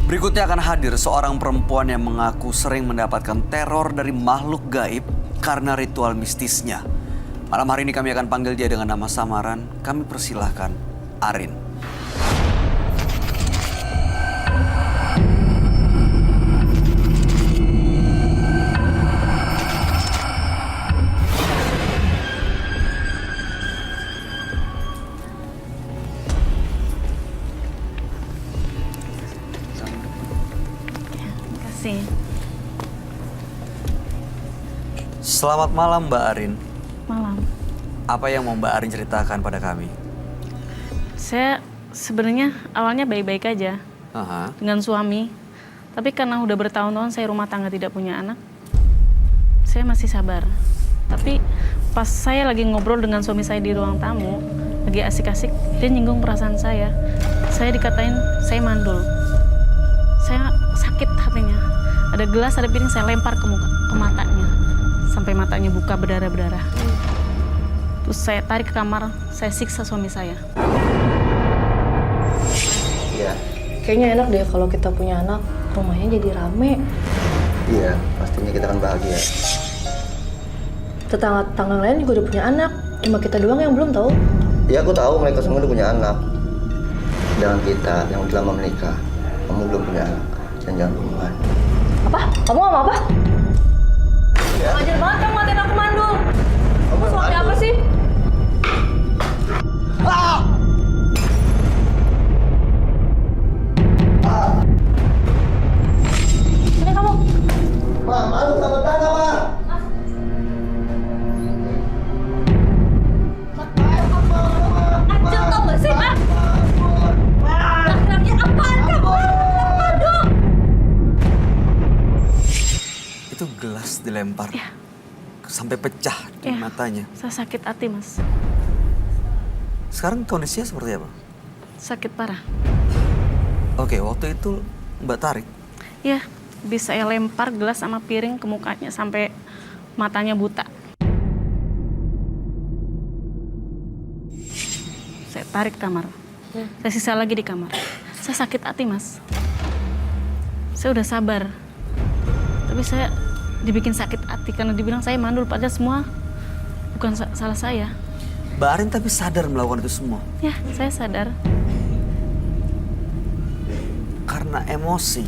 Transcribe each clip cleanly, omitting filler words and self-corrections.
Berikutnya akan hadir seorang perempuan yang mengaku sering mendapatkan teror dari makhluk gaib karena ritual mistisnya. Malam hari ini kami akan panggil dia dengan nama samaran. Kami persilahkan Arin. Selamat malam Mbak Arin. Malam. Apa yang mau Mbak Arin ceritakan pada kami? Saya sebenarnya awalnya baik-baik aja dengan suami. Tapi karena udah bertahun-tahun saya rumah tangga tidak punya anak, saya masih sabar. Tapi pas saya lagi ngobrol dengan suami saya di ruang tamu, lagi asik-asik, dia nyinggung perasaan saya. Saya dikatain saya mandul. Saya sakit hatinya. Ada gelas, ada piring, saya lempar ke matanya. Sampai matanya buka berdarah-berdarah. Terus saya tarik ke kamar, saya siksa suami saya. Iya. Kayaknya enak deh kalau kita punya anak, rumahnya jadi rame. Iya, pastinya kita akan bahagia. Tetangga-tetangga lain juga udah punya anak, cuma kita doang yang belum tahu. Iya, aku tahu mereka semua udah punya anak. Sedangkan kita yang udah lama menikah, kamu belum punya anak. Jangan hubungan. Apa? Kamu ngomong apa? Wajar banget kamu ngatain aku mandul. Kamu suami apa sih? Sini kamu. Ma, malu sama tanah, Ma. Ajar tau gak sih, Ma? Laki-laki apaan kamu? Mandul. Itu gelas dilempar. Ya. Sampai pecah di Ya. matanya. Saya sakit hati, Mas. Sekarang kondisinya seperti apa? Sakit parah. Oke, waktu itu Mbak tarik. Ya, bisa saya lempar gelas sama piring ke mukanya sampai matanya buta. Saya tarik kamar. Saya sisa lagi di kamar. Saya sakit hati, Mas. Saya udah sabar. Tapi saya dibikin sakit hati karena dibilang saya mandul, padahal semua bukan salah saya. Mbak Arin tapi sadar melakukan itu semua. Ya, saya sadar. Karena emosi.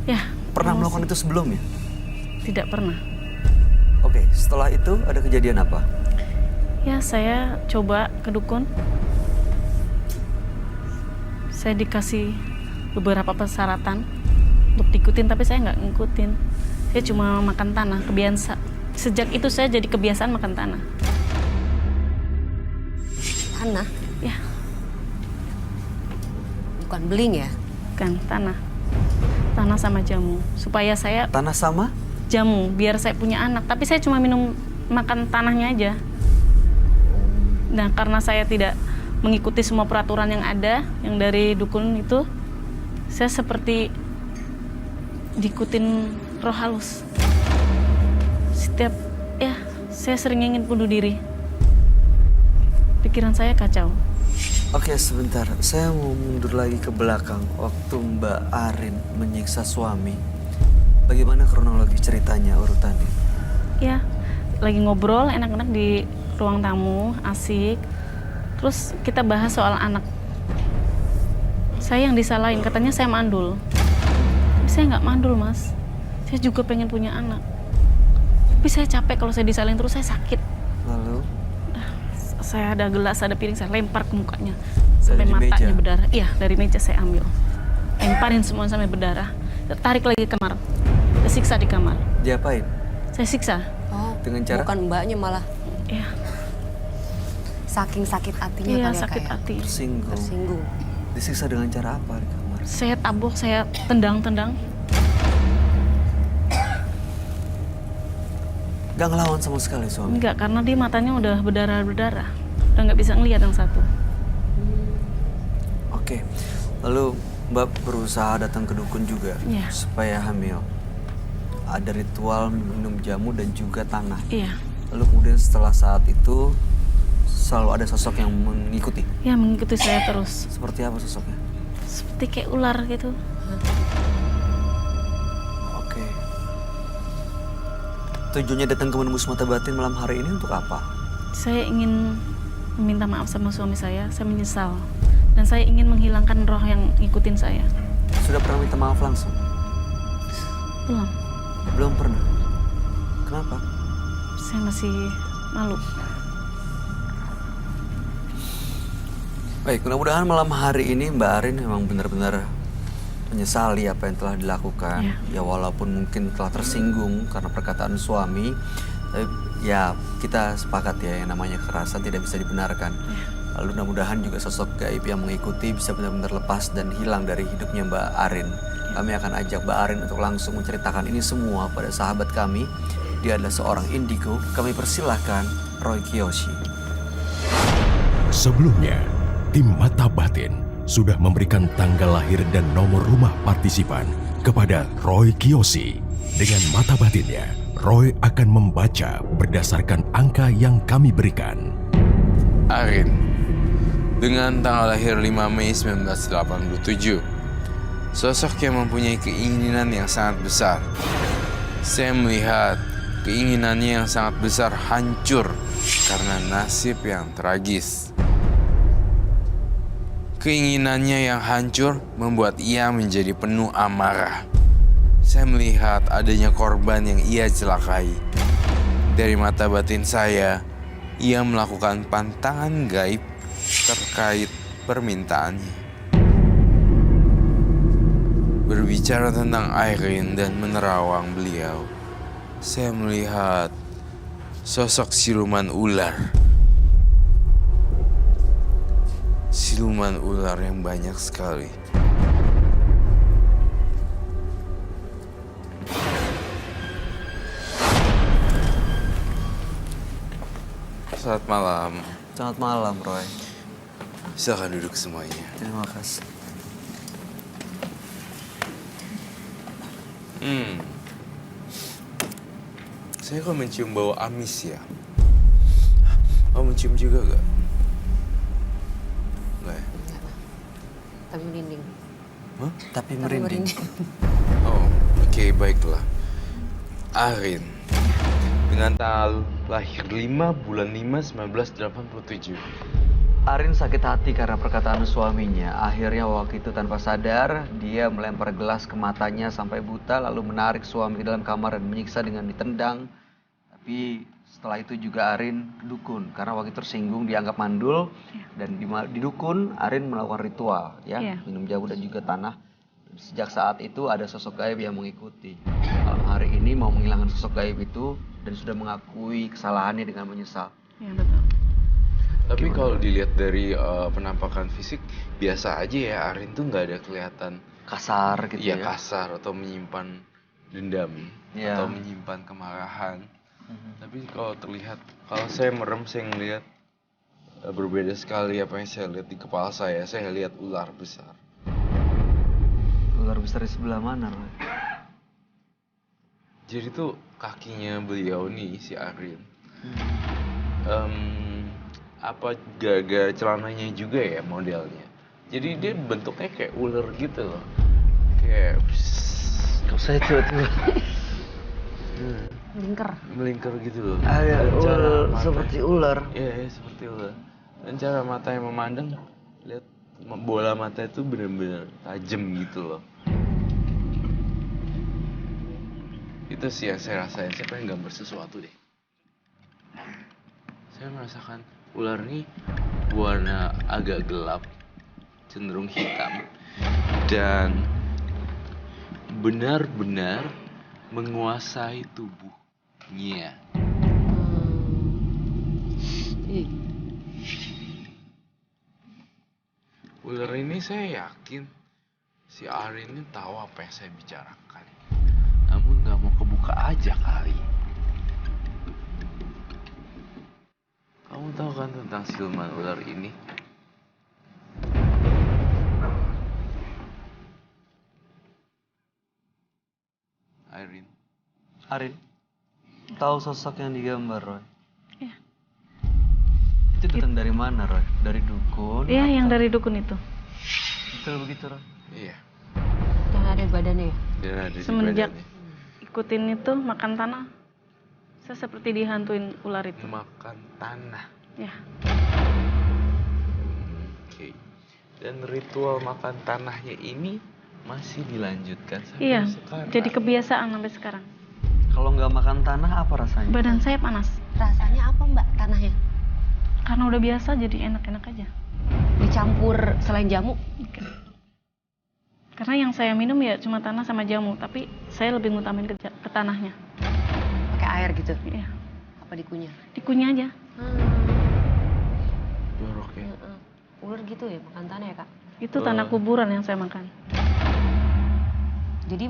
Ya, Pernah emosi. melakukan itu sebelumnya? Tidak pernah. Oke, setelah itu ada kejadian apa? Ya, saya coba ke dukun. Saya dikasih beberapa persyaratan untuk diikutin, tapi saya nggak ngikutin. Saya cuma makan tanah, kebiasaan. Sejak itu saya jadi kebiasaan makan tanah. Tanah? Ya, Bukan beling ya? kan tanah. Tanah sama jamu. Supaya saya Tanah sama? jamu, biar saya punya anak. Tapi saya cuma makan tanahnya aja. Nah, karena saya tidak mengikuti semua peraturan yang ada, yang dari dukun itu, saya seperti diikutin roh halus. Setiap, ya, saya sering ingin bunuh diri. Pikiran saya kacau. Oke, sebentar. Saya mau mundur lagi ke belakang. Waktu Mbak Arin menyiksa suami. Bagaimana kronologi ceritanya, urutannya? Ya, lagi ngobrol enak-enak di ruang tamu, asik. Terus kita bahas soal anak. Saya yang disalahin, katanya saya mandul. Tapi saya nggak mandul, Mas. Saya juga pengen punya anak. Tapi saya capek kalau saya disalahin terus, saya sakit. Lalu? Saya ada gelas, ada piring, saya lempar ke mukanya. Sampai Dari matanya meja? berdarah. Iya, dari meja saya ambil. Lemparin semua sampai berdarah. Saya tarik lagi ke kamar. Saya siksa di kamar. Diapain? Saya siksa. Oh, Dengan cara? bukan mbaknya malah Iya, saking sakit hatinya iya kali ya, sakit kayak hati. Tersinggung. tersinggung. Disiksa dengan cara apa di kamar? Saya tabok, saya tendang-tendang. Gak ngelawan sama sekali suami? Enggak, karena dia matanya udah berdarah-berdarah. Udah nggak bisa ngelihat yang satu. Oke. Lalu Mbak berusaha datang ke dukun juga Iya. supaya hamil. Ada ritual minum jamu dan juga tanah. Iya. Lalu kemudian setelah saat itu selalu ada sosok yang mengikuti. Ya, mengikuti saya terus. Seperti apa sosoknya? Seperti kayak ular gitu. Tujuannya datang ke menembus mata batin malam hari ini untuk apa? Saya ingin meminta maaf sama suami saya menyesal. Dan saya ingin menghilangkan roh yang ngikutin saya. Sudah pernah minta maaf langsung? Belum, Belum pernah. Kenapa? saya masih malu. Baik, mudah-mudahan malam hari ini Mbak Arin memang benar-benar menyesali apa yang telah dilakukan. Ya walaupun mungkin telah tersinggung karena perkataan suami, tapi ya kita sepakat ya yang namanya kekerasan tidak bisa dibenarkan. Lalu mudah-mudahan juga sosok gaib yang mengikuti bisa benar-benar lepas dan hilang dari hidupnya Mbak Arin. Kami akan ajak Mbak Arin untuk langsung menceritakan ini semua pada sahabat kami. Dia adalah seorang indigo. Kami persilahkan Roy Kiyoshi. Sebelumnya, tim Mata Batin sudah memberikan tanggal lahir dan nomor rumah partisipan kepada Roy Kiyoshi. Dengan mata batinnya, Roy akan membaca berdasarkan angka yang kami berikan. Arin, dengan tanggal lahir 5 Mei 1987, sosok yang mempunyai keinginan yang sangat besar. Saya melihat keinginannya yang sangat besar hancur karena nasib yang tragis. Keinginannya yang hancur membuat ia menjadi penuh amarah. Saya melihat adanya korban yang ia celakai. Dari mata batin saya, ia melakukan pantangan gaib terkait permintaannya. Berbicara tentang Irene dan menerawang beliau, saya melihat sosok siluman ular. Siluman ular yang banyak sekali. Selamat malam. Selamat malam, Roy. Silakan duduk semuanya. Terima kasih. Saya kok mencium bau amis ya? Kamu mencium juga gak? Enggak ya? Tapi merinding. Hah? Tapi merinding. Oh, oke, baiklah. Arin, dengan tanggal lahir 5 bulan 5 1987. Arin sakit hati karena perkataan suaminya. Akhirnya waktu itu tanpa sadar, dia melempar gelas ke matanya sampai buta, lalu menarik suami ke dalam kamar dan menyiksa dengan ditendang. Tapi setelah itu juga Arin dukun, karena waktu itu tersinggung dianggap mandul. Dan di dukun, Arin melakukan ritual, ya, minum jamu dan juga tanah. Sejak saat itu ada sosok gaib yang mengikuti. Malam hari ini mau menghilangkan sosok gaib itu dan sudah mengakui kesalahannya dengan menyesal. Ya betul. Tapi kalau dilihat dari penampakan fisik, biasa aja ya. Arin tuh nggak ada kelihatan Kasar gitu ya. kasar atau menyimpan dendam atau menyimpan kemarahan. Tapi kalau terlihat, kalau saya merem, saya ngelihat berbeda sekali apa yang saya lihat di kepala saya. Saya lihat ular besar. Ular besar di sebelah mana, Roy? Jadi tuh kakinya beliau nih, si Arin. Apa gara-gara celananya juga ya modelnya. Jadi dia bentuknya kayak ular gitu loh. Kayak Kok saya tiba-tiba melingkar gitu loh. ada Dan cara ular mata- seperti ular. Iya, seperti ular. Dan cara matanya memandang, lihat bola mata itu benar-benar tajam gitu loh. Itu sih yang saya rasain. Saya pengen gambar sesuatu deh. Saya merasakan ular ini warna agak gelap, cenderung hitam, dan benar-benar menguasai tubuhnya. Ular ini saya yakin si Arin ini tahu apa yang saya bicarakan, namun nggak mau kebuka aja kali. Kamu tahu kan tentang siluman ular ini? Arin, tahu sosok yang digambar, Roy? Iya. Itu datang dari mana, Roy? Dari dukun? Iya, yang dari dukun itu. Betul begitu, Roy? Iya. Yang ada di badannya ya? Dan ada di Semenjak badannya. ikutin itu makan tanah, Saya seperti dihantuin ular itu. Makan tanah. Ya, Oke. Dan ritual makan tanahnya ini masih dilanjutkan sampai iya. sekarang. Jadi kebiasaan sampai sekarang. Kalau nggak makan tanah apa rasanya? Badan saya panas. Rasanya apa Mbak tanahnya? Karena udah biasa jadi enak-enak aja. Dicampur selain jamu? Karena yang saya minum ya cuma tanah sama jamu, tapi saya lebih ngutamain ke tanahnya. Pakai air gitu? Iya. Apa dikunyah? Dikunyah aja. Jorok ya. Ular gitu ya makan tanah ya Kak? Itu tanah kuburan yang saya makan. Jadi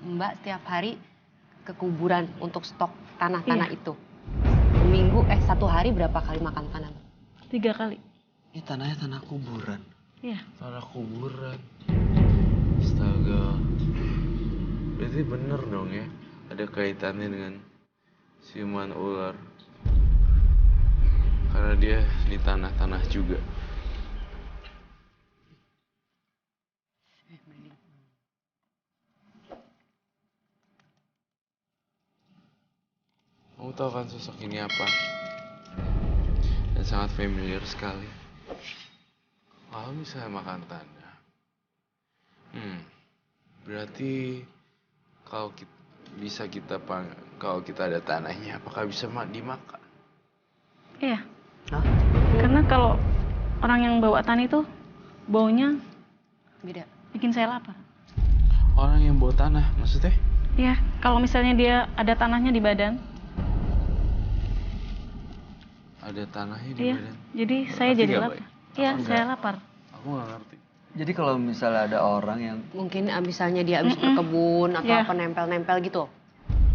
Mbak setiap hari ke kuburan untuk stok tanah-tanah Iya. itu? Seminggu, satu hari berapa kali makan tanah? 3 kali. Ini tanahnya tanah kuburan. Iya. Tanah kuburan. Astaga. Berarti bener dong ya. Ada kaitannya dengan siluman ular. Karena dia di tanah-tanah juga. Kamu tahu kan sosok ini apa? Dan sangat familiar sekali. Kalau misalnya makan tanah, berarti kalau kalau kita ada tanahnya, apakah bisa dimakan? Iya. Hah? Karena kalau orang yang bawa tanah itu baunya Beda. bikin saya lapar. Orang yang bawa tanah, maksudnya? Iya, kalau misalnya dia ada tanahnya di badan. Ada tanahnya di Iya. badan. Jadi saya Ngerti jadi nggak, lapar. Bay? Iya, Aku saya nggak. lapar. Aku nggak ngerti. Jadi kalau misalnya ada orang yang Mungkin misalnya dia habis berkebun atau Iya. apa nempel-nempel gitu.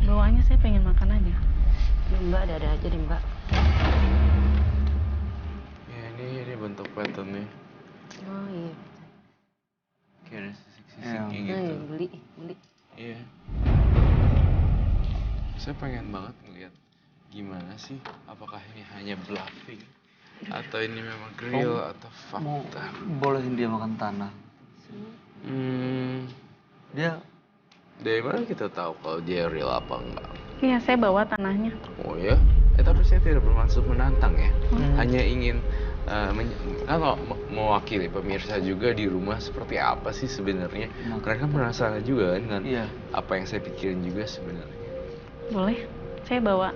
Bawaannya saya pengen makan aja. Ini Mbak ada aja deh Mbak. Ya ini bentuk patternnya. Oh iya. Kayak ada sisik-sisik Iya. kayak gitu. Beli. Iya. Saya pengen banget ngeliat gimana sih, apakah ini hanya bluffing atau ini memang real atau mau fakta. bolehin dia makan tanah, dia Dari mana kita tahu kalau dia real apa enggak? Iya, saya bawa tanahnya. Oh ya? Tapi saya tidak bermaksud menantang ya. Hanya ingin kan mewakili pemirsa juga di rumah seperti apa sih sebenarnya. Mereka penasaran juga kan dengan Iya. apa yang saya pikirin juga sebenarnya. Boleh? Saya bawa.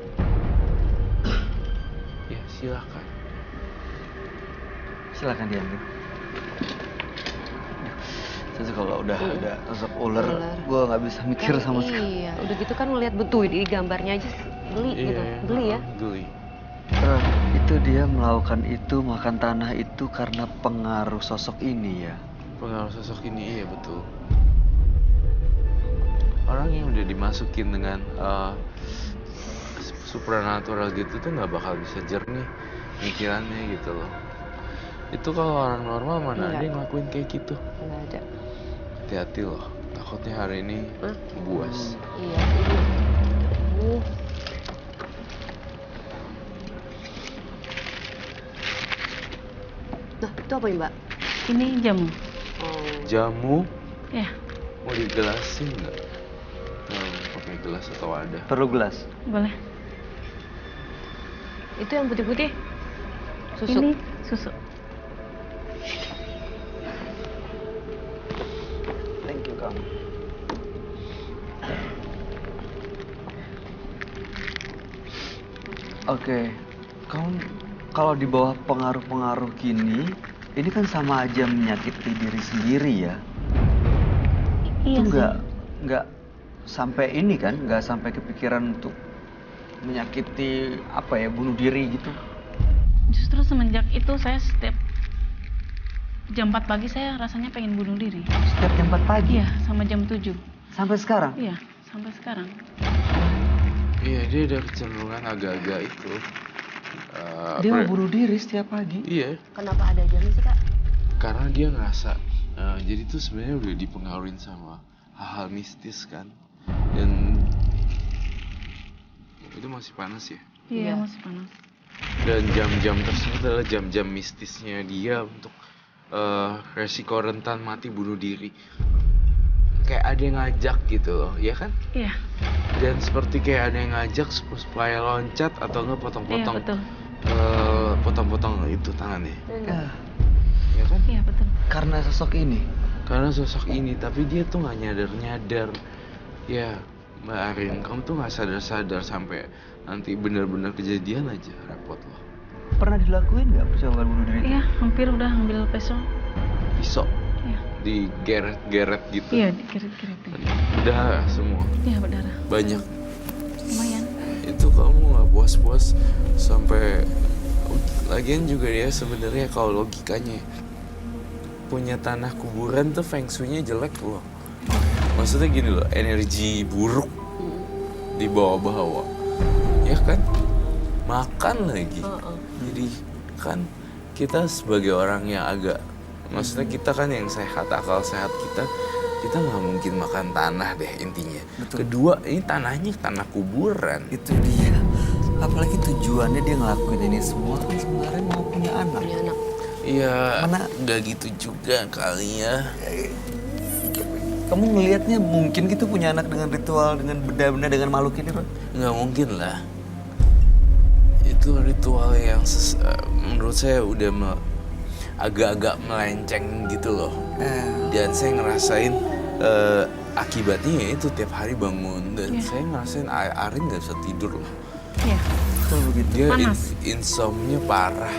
Ya silakan. silakan diambil. Saya kalau udah ada sosok ular, gue nggak bisa mikir Kan sama sekali. Iya, udah gitu kan ngeliat betul di gambarnya aja geli gitu. Geli ya. Geli. Itu dia melakukan itu, makan tanah itu karena pengaruh sosok ini ya. Pengaruh sosok ini iya betul. Orang yang udah dimasukin dengan supernatural gitu tuh nggak bakal bisa jernih pikirannya gitu loh. Itu kalau orang normal mana ada yang ngelakuin kayak gitu. Nggak ada. Hati-hati loh, takutnya hari ini buas. Iya, ini. Nah, itu apa ya, Mbak? Ini jamu. Oh, Jamu Ya, mau digelasin nggak? Pakai gelas atau ada? Perlu gelas. boleh. itu yang putih-putih? Susu. Ini susu. Thank you, Kang. Oke, kamu kalau di bawah pengaruh-pengaruh gini, ini kan sama aja menyakiti diri sendiri ya. Iya Itu sih. nggak sampai ini kan, nggak sampai kepikiran untuk menyakiti apa ya, bunuh diri gitu. Justru semenjak itu saya setiap jam 4 pagi saya rasanya pengen bunuh diri. Setiap jam 4 pagi Iya, sama jam 7. sampai sekarang. Iya, sampai sekarang. Iya, dia ada kecenderungan agak-agak itu. Dia mau bunuh diri setiap pagi. Iya, Kenapa ada jamnya sih, Kak? karena dia ngerasa jadi tuh sebenarnya udah dipengaruhin sama hal-hal mistis kan. Dan itu masih panas ya. Iya, Iya. masih panas. Dan jam-jam tersebut adalah jam-jam mistisnya dia untuk resiko rentan mati bunuh diri. Kayak ada yang ngajak gitu loh, ya kan? Iya. Dan seperti kayak ada yang ngajak supaya loncat atau nggak potong-potong. Iya, betul. Potong-potong itu tangannya. Ya, Ya kan? Iya, betul. karena sosok ini. Karena sosok ini, tapi dia tuh nggak nyadar. Ya, Mbak Arin, kamu tuh nggak sadar sampai nanti benar-benar kejadian aja repot loh. Pernah dilakuin nggak percobaan bunuh diri? Iya, hampir udah ambil pisau. Pisau Iya. di geret gitu. Iya, dikeret-keret. Udah semua. Iya, berdarah. Banyak. Lumayan. Itu kamu nggak puas-puas sampai lagian juga dia sebenarnya kalau logikanya punya tanah kuburan tuh feng shui-nya jelek loh. Maksudnya gini loh, energi buruk dibawa-bawa. Ya kan? Makan lagi. Jadi kan kita sebagai orang yang agak, maksudnya kita kan yang sehat, akal sehat kita nggak mungkin makan tanah deh intinya. Betul. Kedua, ini tanahnya tanah kuburan. Itu dia. Apalagi tujuannya dia ngelakuin ini semua kan sebenarnya mau punya anak. Punya anak. Iya, Mana- nggak gitu juga kali ya. Kamu ngelihatnya mungkin gitu punya anak dengan ritual, dengan benda-benda, dengan makhluk ini, Roy? Nggak mungkin lah. Itu ritual yang menurut saya udah agak-agak melenceng gitu loh. Dan saya ngerasain akibatnya ya itu tiap hari bangun. Dan saya ngerasain Arin nggak bisa tidur loh. Iya. Kalau begitu. Dia Panas. insomnia parah.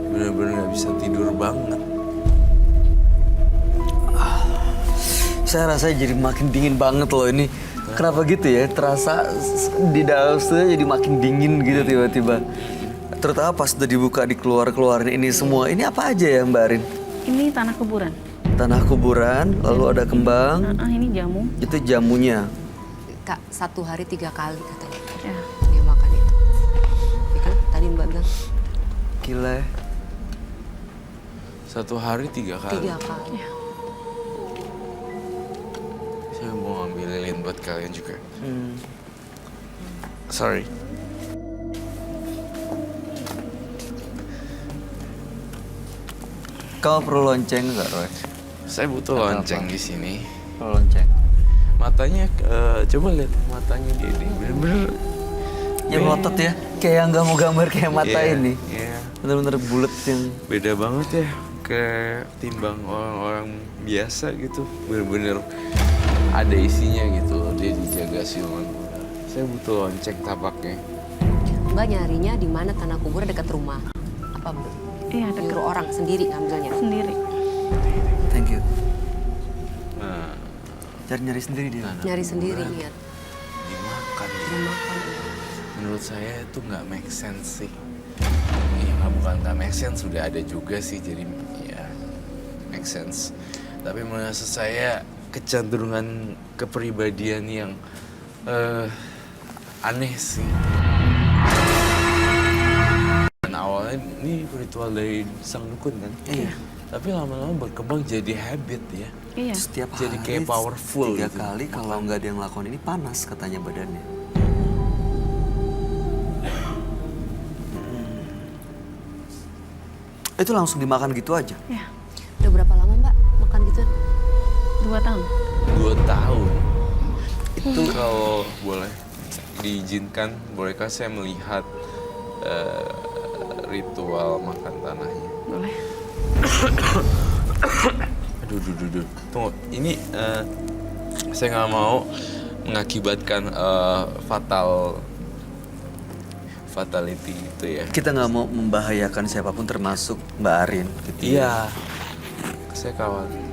Bener-bener nggak bisa tidur banget. Saya rasanya jadi makin dingin banget loh ini. Kenapa gitu ya? Terasa di dalam saya jadi makin dingin gitu tiba-tiba. Terutama pas udah dibuka, dikeluarin ini semua. Ini apa aja ya Mbak Arin? Ini tanah kuburan. Tanah kuburan, lalu ada kembang. Ini jamu. Itu jamunya. Kak, 1 hari 3 kali katanya. Ya. Dia makan itu. Ya kan? Tadi Mbak bilang Gila. 1 hari 3 kali. 3 kali. Ya. Saya mau ngambil lilin buat kalian juga. Sorry. Kau perlu lonceng nggak, Roy? Saya butuh lonceng di sini. Perlu lonceng. Matanya, coba lihat matanya dia ini bener-bener. Ya melotot ya, kayak yang nggak mau gambar kayak mata Iya, ini. iya. Bener-bener bulat yang. Beda banget ya kayak timbang orang-orang biasa gitu. Bener-bener ada isinya gitu loh, dia dijaga siluman ular. Saya butuh lonceng tapaknya. Mbak nyarinya di mana tanah kubur dekat rumah. Apa Iya, dekat nyuruh orang sendiri ngambilnya? sendiri. Thank you. Nah, Cari nyari sendiri dia. Nyari sendiri lihat. dimakan ya. Dimakan. Menurut saya itu nggak make sense sih. Iya, bukan nggak make sense, sudah ada juga sih, jadi ya make sense. Tapi menurut saya kecenderungan kepribadian yang aneh sih. Dan awalnya ini ritual dari sang dukun kan? Iya. Tapi lama-lama berkembang jadi habit ya. Iya. Setiap Jadi hari, kayak powerful 3 gitu. kali kalau nggak ada yang lakukan ini panas katanya badannya. Itu langsung dimakan gitu aja. Ya. Udah berapa lama Mbak makan gituan? 2 tahun. 2 tahun. Itu kalau boleh diizinkan, bolehkah saya melihat ritual makan tanahnya? Boleh. Aduh. Tunggu, ini saya nggak mau mengakibatkan fatality itu ya. Kita nggak mau membahayakan siapapun termasuk Mbak Arin. Gitu ya. Iya. Saya khawatir.